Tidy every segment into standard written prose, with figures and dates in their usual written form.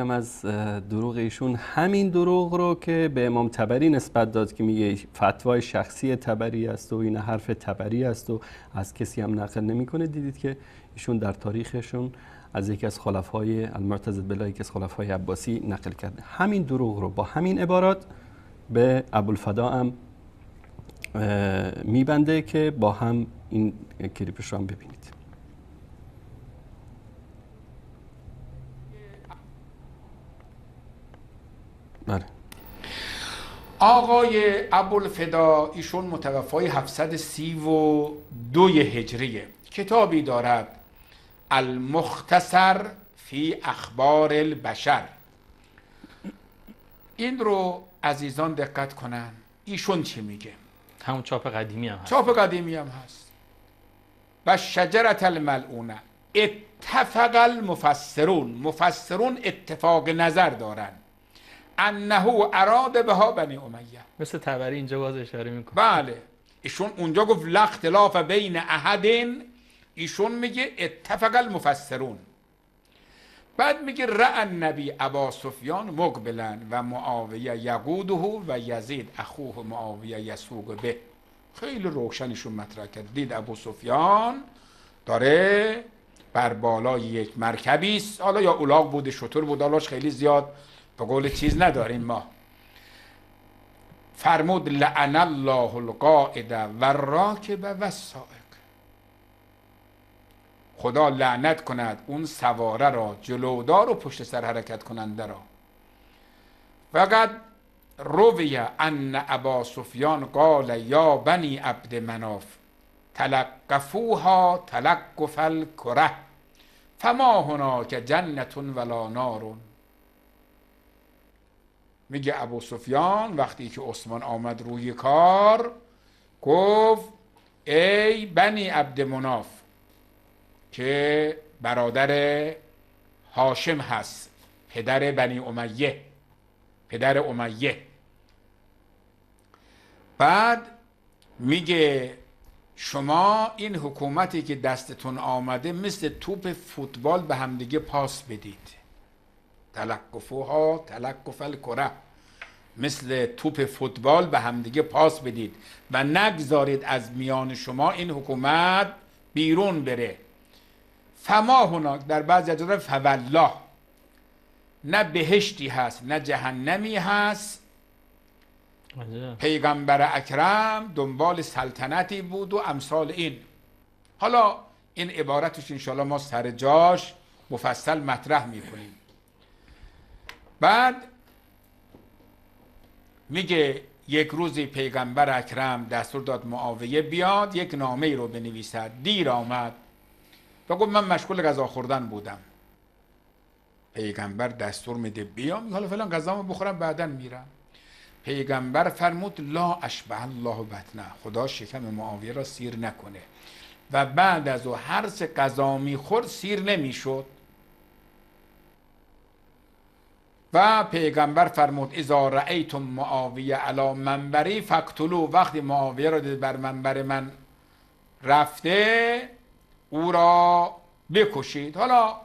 بگم از دروغ ایشون، همین دروغ رو که به امام طبری نسبت داد که میگه فتوای شخصی طبری است و این حرف طبری است و از کسی هم نقل نمیکنه، دیدید که ایشون در تاریخشون از یکی از خلفای المعتضد بالله، یکی از خلفای عباسی نقل کرده. همین دروغ رو با همین عبارات به ابوالفدا هم میبنده که با هم این کلیپش رو هم ببینید. بله. آقای ابوالفدا ایشون متوفای 732 هجریه. کتابی دارد المختصر فی اخبار البشر. این رو عزیزان دقت کنن. ایشون چی میگه؟ همون چاپ قدیمی هم هست. چاپ قدیمی هم هست. و شجرت الملعونه اتفق المفسرون، مفسرون اتفاق نظر دارن انه اراد بها بنی امیه. مثل طبری اینجا باز اشاره میکنه. بله، ایشون اونجا گفت لا اختلاف بین احد، ایشون میگه اتفق المفسرون. بعد میگه رأى النبی ابا سفیان مقبلا و معاویه یقوده و یزید اخوه معاویه یسوق به. خیلی روشنشون مطرح کرد. دید ابو سفیان داره بر بالای یک مرکبی است، حالا یا الاغ بوده شتر بوده، حالاش خیلی زیاد به قول چیز نداریم ما. فرمود لعن الله القاعد و الراکب و السائق. خدا لعنت کند اون سواره را، جلودار و پشت سر حرکت کننده را. فقط روی ان ابا سفیان قال یا بنی عبد مناف تلقفوها تلقف الکره فما هناک جنت ولا نار. میگه ابو سفیان وقتی که عثمان آمد روی کار گفت ای بنی عبد مناف که برادر هاشم هست، پدر بنی امیه، پدر امیه. بعد میگه شما این حکومتی که دستتون آمده مثل توپ فوتبال به همدیگه پاس بدید. تلقفوها تلقف الکره، مثل توپ فوتبال به همدیگه پاس بدید و نگذارید از میان شما این حکومت بیرون بره. فما هناک در بعضی از جاها فوالله، نه بهشتی هست نه جهنمی هست. پیغمبر اکرم دنبال سلطنتی بود و امثال این. حالا این عبارتش انشاءالله ما سر جاش مفصل مطرح میکنیم. بعد میگه یک روزی پیغمبر اکرم دستور داد معاویه بیاد یک نامه رو بنویسد. دیر آمد و گفت من مشغول غذا خوردن بودم. پیغمبر دستور میده بیام، حالا فعلا غذامو بخورم بعدن میرم. پیغمبر فرمود لا اشبع الله بطنه، خدا شکم معاویه را سیر نکنه. و بعد از او هر چه غذا میخورد سیر نمیشد. و پیغمبر فرمود اذا رأیتم معاویه علی منبری فاقتلوه، وقتی معاویه را دید بر منبر من رفته او را بکشید. حالا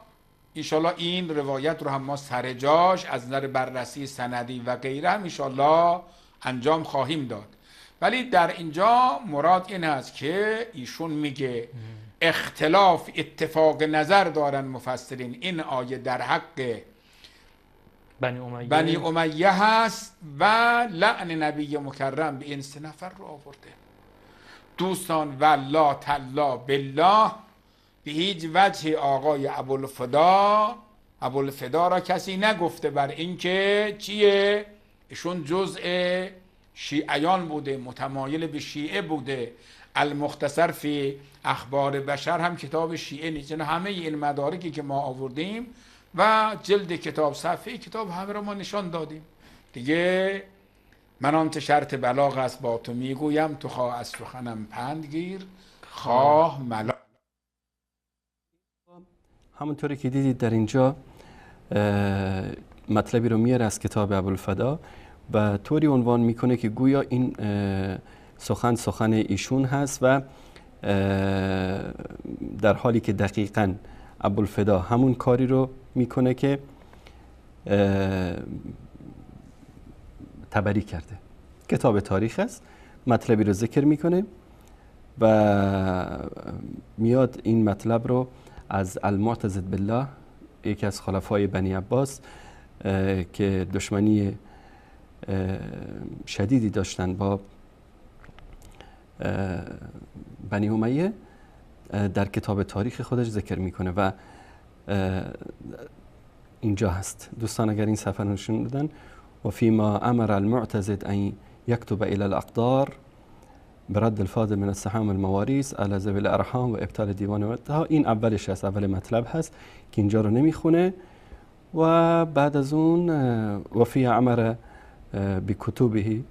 انشالله این روایت رو هم ما سر جاش از نظر بررسی سندی و غیره هم انشالله انجام خواهیم داد. ولی در اینجا مراد این است که ایشون میگه اختلاف اتفاق نظر دارن مفسرین، این آیه در حق بنی امیه هست و لعن نبی مکرم به این 3 نفر رو آورده. دوستان والله تالله بالله به هیچ وجه آقای ابوالفدا را کسی نگفته بر اینکه چیه، ایشون جزء شیعیان بوده، متمایل به شیعه بوده. المختصر فی اخبار بشر هم کتاب شیعه نیست. همه این مدارکی که ما آوردیم و جلد کتاب صفحه کتاب همه را ما نشان دادیم دیگه. من آنچه شرط بلاغ است با تو میگویم، تو خواه از سخنم پند گیر خواه ملا. همونطوری که دیدید در اینجا مطلبی رو میاره از کتاب ابوالفدا و طوری عنوان میکنه که گویا این سخن ایشون هست و در حالی که دقیقاً ابوالفدا همون کاری رو میکنه که تبری کرده. کتاب تاریخ است، مطلبی رو ذکر میکنه و میاد این مطلب رو از المعتضد بالله، یکی از خلفای بنی عباس که دشمنی شدیدی داشتن با بنی امیه، در کتاب تاریخ خودش ذکر میکنه و اینجا هست. دوستان اگر این صفحه رو نشون بدن: و فيما امر المعتزد ان يكتب الى الاقدار برد الفاضل من السهام المواريث على ذوي الارحام و ابطال دیوان ودها. این اولش هست، اول مطلب هست که اینجا رو نمیخونه. و بعد از اون و فی امر بکتبه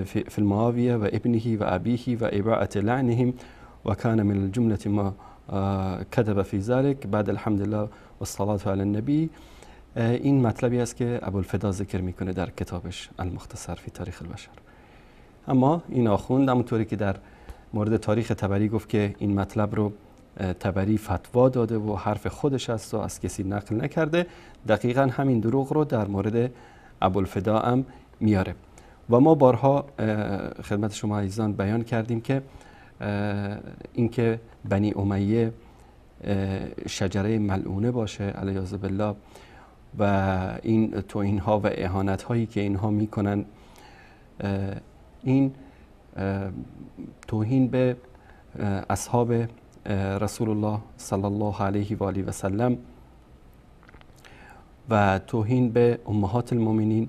في المعاوية وابنه وأبيه وإباعة لعنهم وكان من الجملة ما كتب في ذلك بعد الحمد لله والصلاة على النبي. این مطلبی است که ابوالفدا ذکر میکنه در کتابش المختصر فی تاریخ البشر. اما این آخوند همونطوری که در مورد تاریخ طبری گفت که این مطلب رو طبری فتوا داده و حرف خودش است و از کسی نقل نکرده، دقیقا همین دروغ رو در مورد ابوالفدا هم میاره. و ما بارها خدمت شما عزیزان بیان کردیم که اینکه بنی امیه شجره ملعونه باشه علیاذ بالله و این توهین ها و اهانت هایی که اینها میکنن، این توهین به اصحاب رسول الله صلی الله علیه و آله و سلم و توهین به امهات المؤمنین،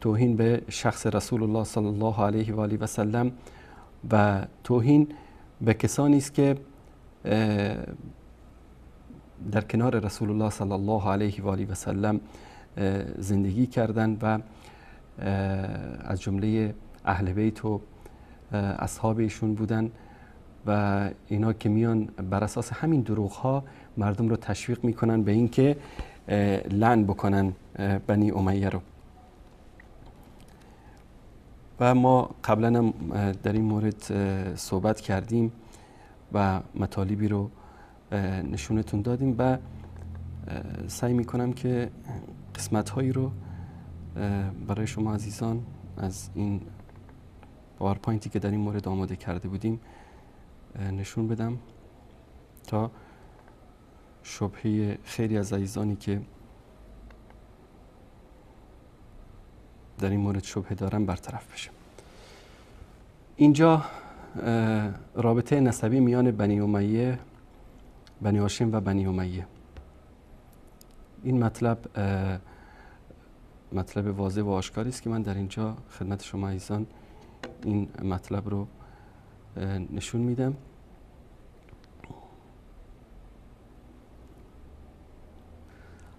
توهین به شخص رسول الله صلی الله علیه و آله و سلم و توهین به کسانی است که در کنار رسول الله صلی الله علیه و آله و سلم زندگی کردند و از جمله اهل بیت و اصحاب ایشون بودن و اینا که میان بر اساس همین دروغ ها مردم رو تشویق میکنن به اینکه لعن بکنن بنی امیه رو. و ما قبلا هم در این مورد صحبت کردیم و مطالبی رو نشونتون دادیم و سعی میکنم که قسمت هایی رو برای شما عزیزان از این پاورپوینتی که در این مورد آماده کرده بودیم نشون بدم تا شبهه خیلی از عزیزانی که در این مورد شبهه دارن برطرف بشه. اینجا رابطه نسبی میان بنی امیه، بنی هاشم و بنی امیه، این مطلب واضح و آشکاری است که من در اینجا خدمت شما عزیزان این مطلب رو نشون میدم.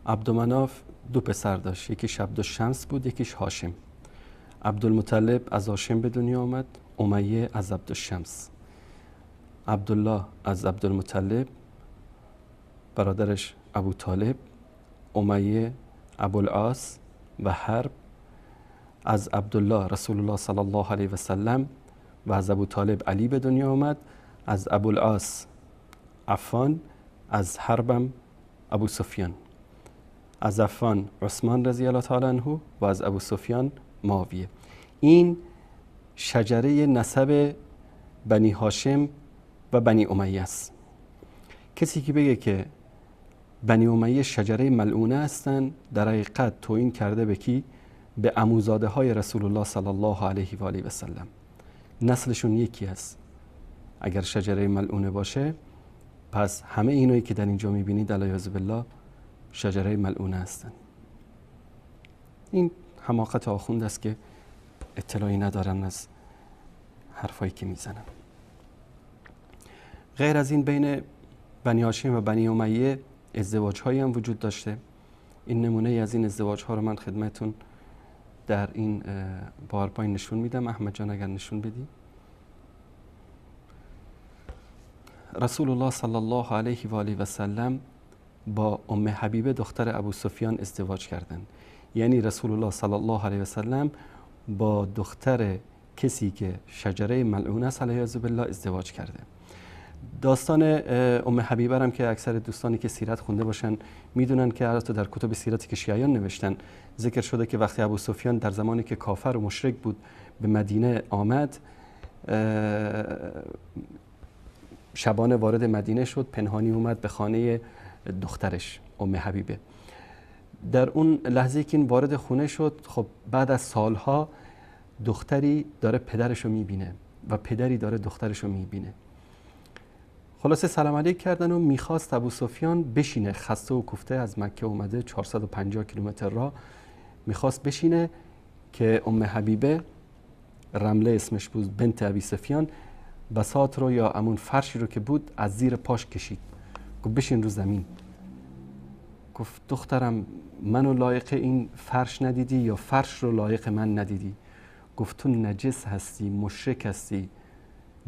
عبدالمناف دو پسر داشت، یکیش عبدالشمس بود، یکیش هاشم. عبدالمطلب از هاشم به دنیا آمد، امیه از عبدالشمس. عبدالله از عبدالمطلب، برادرش ابو طالب. امیه، ابوالعاص و حرب. از عبدالله رسول الله صلی الله علیه و سلم و از ابو طالب علی به دنیا آمد. از ابوالعاص عفان، از حربم ابو سفیان. از عفان عثمان رضی الله تعالی عنه و از ابو سفیان معاویه. این شجره نسب بنی هاشم و بنی امیه است. کسی که بگه که بنی امیه شجره ملعونه هستند، در حقیقت توهین کرده به کی؟ به عموزاده های رسول الله صلی الله علیه و آله و سلم. نسلشون یکی است. اگر شجره ملعونه باشه، پس همه اینایی که در اینجا میبینید علیاذ بالله شجره ملعونه هستند. این حماقت آخوند است که اطلاعی ندارن از حرفایی که میزنن. غیر از این بین بنی هاشم و بنی امیه ازدواج هایی هم وجود داشته. این نمونه از این ازدواج ها رو من خدمتون در این پاورپوینت نشون میدم. احمد جان اگر نشون بدی. رسول الله صلی الله علیه و آله و سلم با ام حبیبه دختر ابو سفیان ازدواج کردند. یعنی رسول الله صلی الله علیه و سلم با دختر کسی که شجره ملعون است علیه بالله ازدواج کرده. داستان ام حبیبه هم که اکثر دوستانی که سیرت خونده باشن میدونن که حتی در کتب سیرتی که شیعیان نوشتن ذکر شده که وقتی ابو سفیان در زمانی که کافر و مشرک بود به مدینه آمد، شبانه وارد مدینه شد، پنهانی اومد به خانه دخترش ام حبیبه. در اون لحظه که این وارد خونه شد، خب بعد از سالها دختری داره پدرش رو میبینه و پدری داره دخترش رو میبینه. خلاصه سلام علیک کردن و میخواست ابو سفیان بشینه، خسته و کوفته از مکه اومده 450 کیلومتر راه، میخواست بشینه که ام حبیبه، رمله اسمش بود، بنت ابی سفیان، بساط رو یا امون فرشی رو که بود از زیر پاش کشید، گفت بشین رو زمین. گفت دخترم منو لایق این فرش ندیدی یا فرش رو لایق من ندیدی؟ گفت تو نجس هستی، مشرک هستی،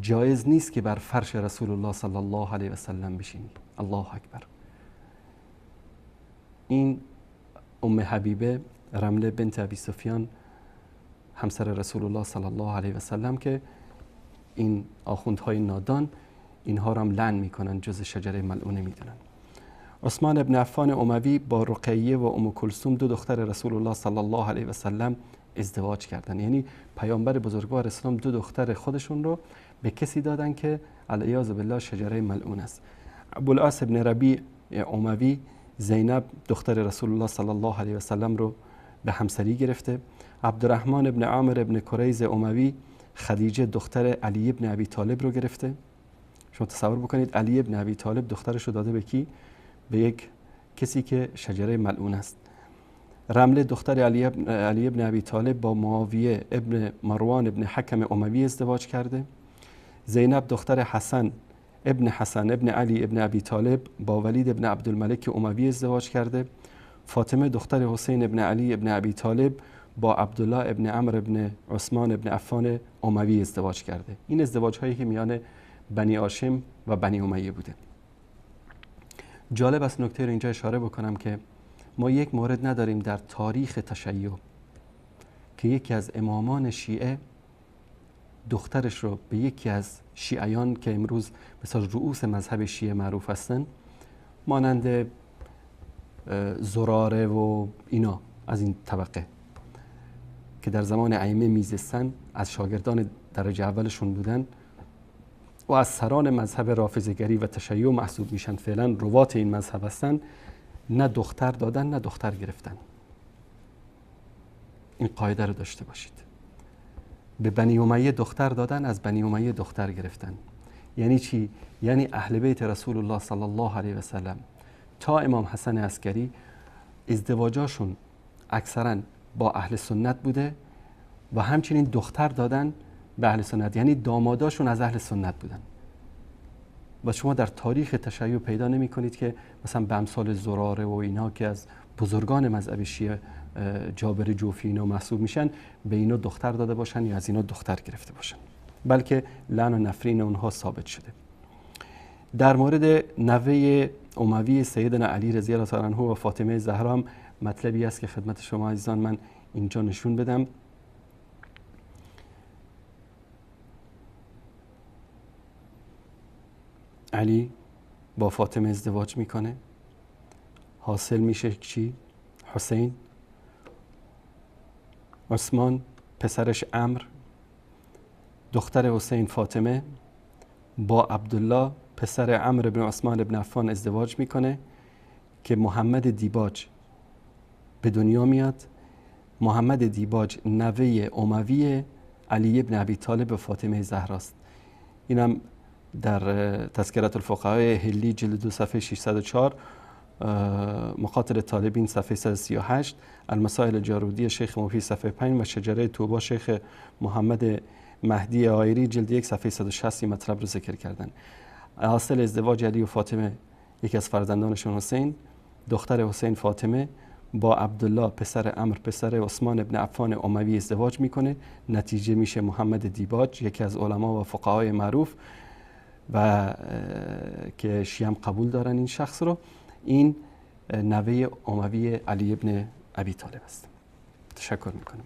جایز نیست که بر فرش رسول الله صلی الله علیه و سلم بشینی. الله اکبر. این ام حبیبه رمله بنت ابی سفیان، همسر رسول الله صلی الله علیه و سلم، که این آخوندهای نادان اینها را هم لعن میکنن، جز شجره ملعونه میدونن. عثمان ابن عفان اموی با رقیه و ام کلثوم دو دختر رسول الله صلی الله علیه و سلم ازدواج کردن. یعنی پیامبر بزرگوار اسلام دو دختر خودشون رو به کسی دادن که علیاذ بالله شجره ملعون است. ابوالعاص ابن ربیع اموی زینب دختر رسول الله صلی الله علیه و سلم رو به همسری گرفته. عبدالرحمن ابن عامر ابن کریز اموی خدیجه دختر علی ابن ابی طالب رو گرفته. شما تصور بکنید علی ابن ابی طالب دخترش رو داده به کی؟ به یک کسی که شجره ملعون است. رمله دختر علی ابن ابی طالب با معاویه ابن مروان ابن حکم اموی ازدواج کرده. زینب دختر حسن ابن علی ابن ابی طالب با ولید ابن عبدالملک اموی ازدواج کرده. فاطمه دختر حسین ابن علی ابن ابی طالب با عبدالله ابن عمرو ابن عثمان ابن عفان اموی ازدواج کرده. این ازدواج هایی که میان بنی هاشم و بنی امیه بوده. جالب است نکته رو اینجا اشاره بکنم که ما یک مورد نداریم در تاریخ تشیع که یکی از امامان شیعه دخترش رو به یکی از شیعیان که امروز مثلا رؤوس مذهب شیعه معروف هستن، مانند زراره و اینا از این طبقه که در زمان ائمه میزستن، از شاگردان درجه اولشون بودن و از سران مذهب رافضه‌گری و تشیع محسوب میشن، فعلا روات این مذهب هستن، نه دختر دادن نه دختر گرفتن. این قاعده رو داشته باشید. به بنی امیه دختر دادن، از بنی امیه دختر گرفتن. یعنی چی؟ یعنی اهل بیت رسول الله صلی الله علیه و سلم تا امام حسن عسکری ازدواجاشون اکثرا با اهل سنت بوده و همچنین دختر دادن به اهل سنت، یعنی داماداشون از اهل سنت بودن. و شما در تاریخ تشیع پیدا نمی کنید که مثلا به امثال زراره و اینا که از بزرگان مذهب شیعه جابر جوفی اینا محسوب میشن به اینا دختر داده باشن یا از اینا دختر گرفته باشن، بلکه لعن و نفرین اونها ثابت شده. در مورد نوه اموی سیدنا علی رضی الله تعالی عنه و فاطمه زهرا هم مطلبی است که خدمت شما عزیزان من اینجا نشون بدم. علی با فاطمه ازدواج میکنه، حاصل میشه چی؟ حسین. عثمان پسرش عمرو دختر حسین فاطمه با عبدالله پسر عمرو بن عثمان بن عفان ازدواج میکنه که محمد دیباج به دنیا میاد. محمد دیباج نوه اموی علی ابن ابی طالب و فاطمه زهراست. اینم در تذکرات الفقهاء هلی جلد 2 صفحه 604، مقاتل طالبین صفحه 138، المسائل جارودی شیخ مفید صفحه 5 و شجره توبه شیخ محمد مهدی آیری جلد 1 صفحه 160 مطلب رو ذکر کردن. حاصل ازدواج علی و فاطمه، یکی از فرزندانشون حسین، دختر حسین فاطمه با عبدالله پسر عمرو پسر عثمان ابن عفان اموی ازدواج میکنه. نتیجه میشه محمد دیباج، یکی از علما و فقهای معروف و که شیعه قبول دارن این شخص رو. این نوه اموی علی ابن ابی طالب است. تشکر میکنم.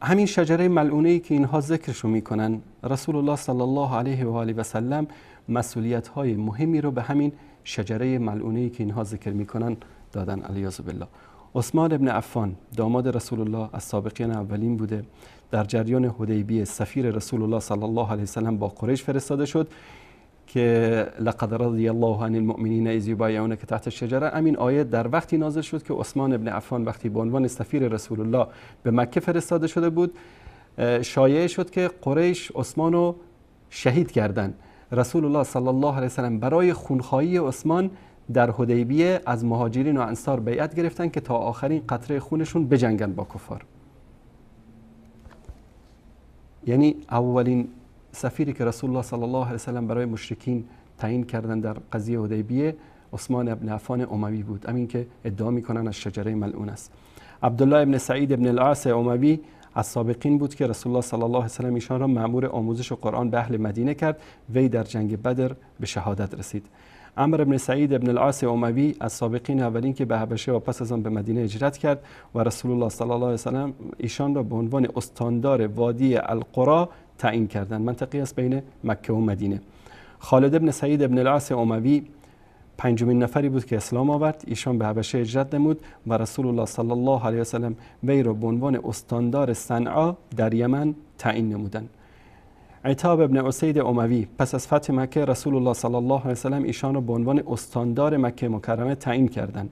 همین شجره ملعونه ای که اینها ذکرشو میکنن، رسول الله صلی الله علیه و آله و سلم مسئولیت‌های مهمی رو به همین شجره ملعونه‌ای که اینها ذکر می‌کنن دادن علیاذ بالله. عثمان ابن عفان داماد رسول الله از سابقین اولین بوده. در جریان حدیبیه سفیر رسول الله صلی الله علیه وسلم با قریش فرستاده شد که لقد رضی الله عن المؤمنین اذ یبایعونک تحت الشجره. همین آیه در وقتی نازل شد که عثمان ابن عفان وقتی به عنوان سفیر رسول الله به مکه فرستاده شده بود، شایعه شد که قریش عثمان رو شهید کردن. رسول الله صلی الله علیه وسلم برای خونخواهی عثمان در حدیبیه از مهاجرین و انصار بیعت گرفتن که تا آخرین قطره خونشون بجنگن با کفار. یعنی اولین سفیری که رسول الله صلی الله علیه وسلم برای مشرکین تعیین کردن در قضیه حدیبیه عثمان ابن عفان اموی بود، همین که ادعا میکنن از شجره ملعون است. عبدالله ابن سعید ابن العاص اموی از سابقین بود که رسول الله صلی الله علیه وسلم ایشان را مأمور آموزش قرآن به اهل مدینه کرد. وی در جنگ بدر به شهادت رسید. عمرو ابن سعید ابن العاص اموی از سابقین اولین که به حبشه و پس از آن به مدینه هجرت کرد و رسول الله صلی الله علیه وسلم ایشان را به عنوان استاندار وادی القرا تعیین کردند، منطقه‌ای است بین مکه و مدینه. خالد ابن سعید ابن العاص اموی پنجمین نفری بود که اسلام آورد. ایشان به حبشه هجرت نمود و رسول الله صلی الله علیه وسلم وی را به عنوان استاندار صنعا در یمن تعیین نمودند. عتاب ابن اسید اموی پس از فتح مکه رسول الله صلی الله علیه وسلم ایشان را به عنوان استاندار مکه مکرمه تعیین کردند.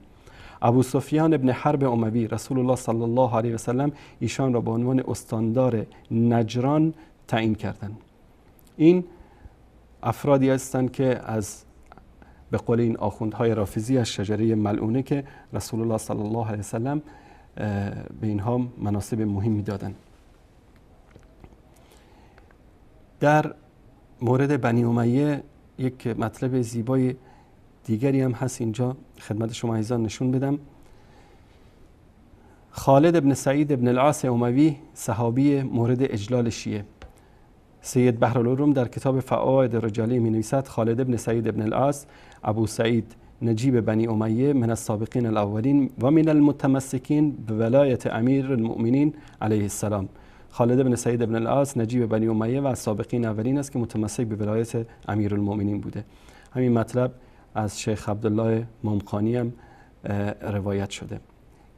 ابو سفیان ابن حرب اموی رسول الله صلی الله علیه وسلم ایشان را به عنوان استاندار نجران تعیین کردند. این افرادی هستند که از به قول این آخوندهای رافضی از شجره ملعونه که رسول الله صلی الله علیه وسلم به اینها مناصب مهمی دادند. در مورد بنی امیه یک مطلب زیبای دیگری هم هست، اینجا خدمت شما عزیزان نشون بدم. خالد ابن سعید ابن العاص اموی صحابی مورد اجلال شیعه. سید بحرالعلوم در کتاب فوائد رجالی می نویسد خالد ابن سعید ابن العاص ابو سعید نجیب بنی امیه من السابقین الاولین و من المتمسکین به ولایت امیر المؤمنین علیه السلام. خالد بن سعید ابن العاص نجیب بنی امیه و از سابقین اولین است که متمسک به ولایت امیرالمؤمنین بوده. همین مطلب از شیخ عبدالله ممقانی هم روایت شده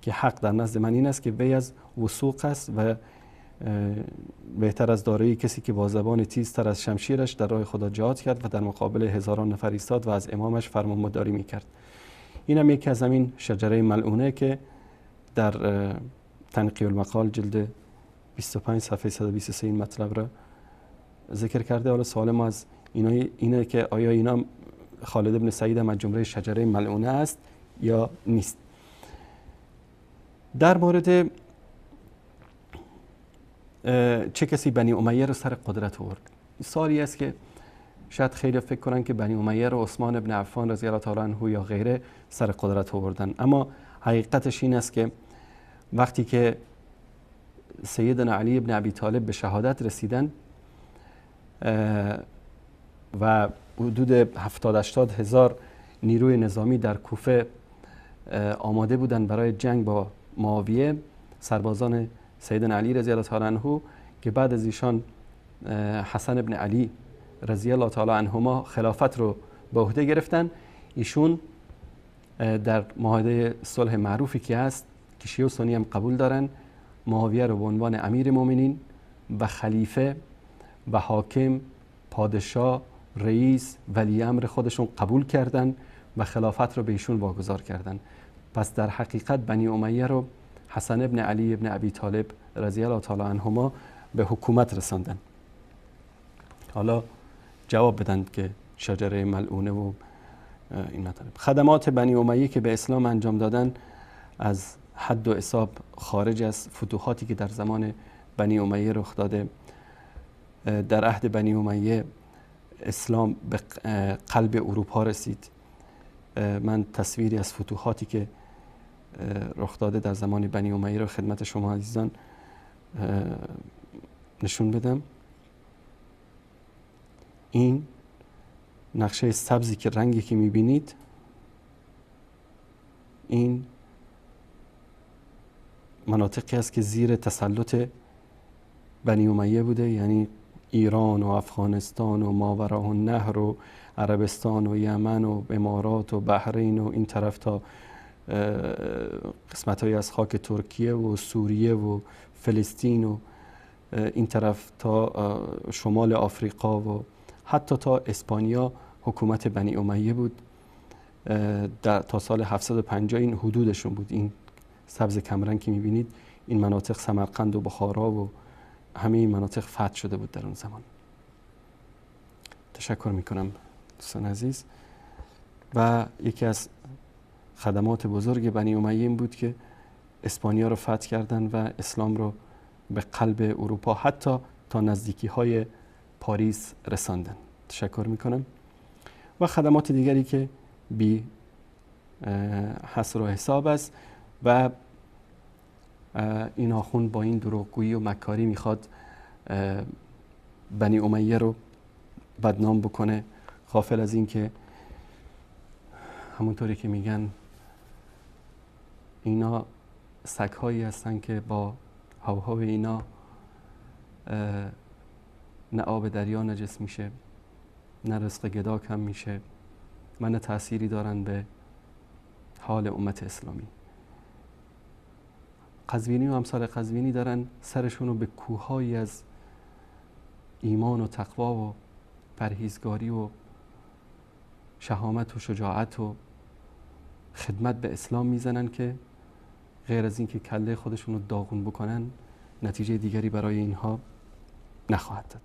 که حق در نزد من این است که وی از وثوق است و بهتر از دارایی کسی که با زبان تیزتر از شمشیرش در راه خدا جهاد کرد و در مقابل هزاران نفر ایستاد و از امامش فرمانبرداری میکرد. این هم یکی از همین شجره ملعونه که در تنقیح المقال جلد 25 صفحه 123 این مطلب را ذکر کرده. حالا سوال ما از اینه که آیا اینا خالد ابن سعید هم از جمله شجره ملعونه است یا نیست. در مورد چه کسی بنی امیه رو سر قدرت آورد، سوالی است که شاید خیلی فکر کنن که بنی امیه رو عثمان ابن عفان رضی الله تعالی عنه یا غیره سر قدرت آوردن، اما حقیقتش این است که وقتی که سیدنا علی ابن ابی طالب به شهادت رسیدن و حدود 70-80 هزار نیروی نظامی در کوفه آماده بودن برای جنگ با معاویه، سربازان سیدنا علی رضی الله تعالی عنه که بعد از ایشان حسن ابن علی رضی الله تعالی عنهما خلافت رو به عهده گرفتن، ایشون در معاهده صلح معروفی که هست که شیعه و سنی هم قبول دارن، معاویه رو به عنوان امیر مومنین و خلیفه و حاکم، پادشاه، رئیس، ولی امر خودشون قبول کردن و خلافت رو به ایشون واگذار کردن. پس در حقیقت بنی امیه رو حسن ابن علی ابن ابی طالب رضی الله تعالی عنهما به حکومت رساندن. حالا جواب بدن که شجره ملعونه و این مطلب. خدمات بنی امیه که به اسلام انجام دادن از حد و حساب خارج از فتوحاتی که در زمان بنی امیه رخ داده. در عهد بنی امیه اسلام به قلب اروپا رسید. من تصویری از فتوحاتی که رخ داده در زمان بنی امیه رو خدمت شما عزیزان نشون بدم. این نقشه سبزی که رنگی که میبینید، این مناطقی است که زیر تسلط بنی امیه بوده، یعنی ایران و افغانستان و ماوراء النهر و عربستان و یمن و امارات و بحرین و این طرف تا قسمت‌هایی از خاک ترکیه و سوریه و فلسطین و این طرف تا شمال آفریقا و حتی تا اسپانیا حکومت بنی امیه بود. تا سال 750 این حدودشون بود. این سبز کمرنگ که می‌بینید این مناطق سمرقند و بخارا و همه این مناطق فتح شده بود در اون زمان. تشکر میکنم دوستان عزیز. و یکی از خدمات بزرگ بنی امیه این بود که اسپانیا رو فتح کردن و اسلام رو به قلب اروپا حتی تا نزدیکی های پاریس رساندن. تشکر میکنم. و خدمات دیگری که بی حصر و حساب است و این آخوند با این دروغگویی و مکاری میخواد بنی امیه رو بدنام بکنه، غافل از این که همونطوری که میگن اینا سگ‌هایی هستن که با هوهوی اینا نه آب دریا نجس میشه، نه رزق گدا کم میشه و نه تأثیری دارن به حال امت اسلامی. قزوینی و امثال قزوینی دارن سرشون رو به کوههایی از ایمان و تقوا و پرهیزگاری و شهامت و شجاعت و خدمت به اسلام میزنن که غیر از این که کله خودشون رو داغون بکنن نتیجه دیگری برای اینها نخواهد داد.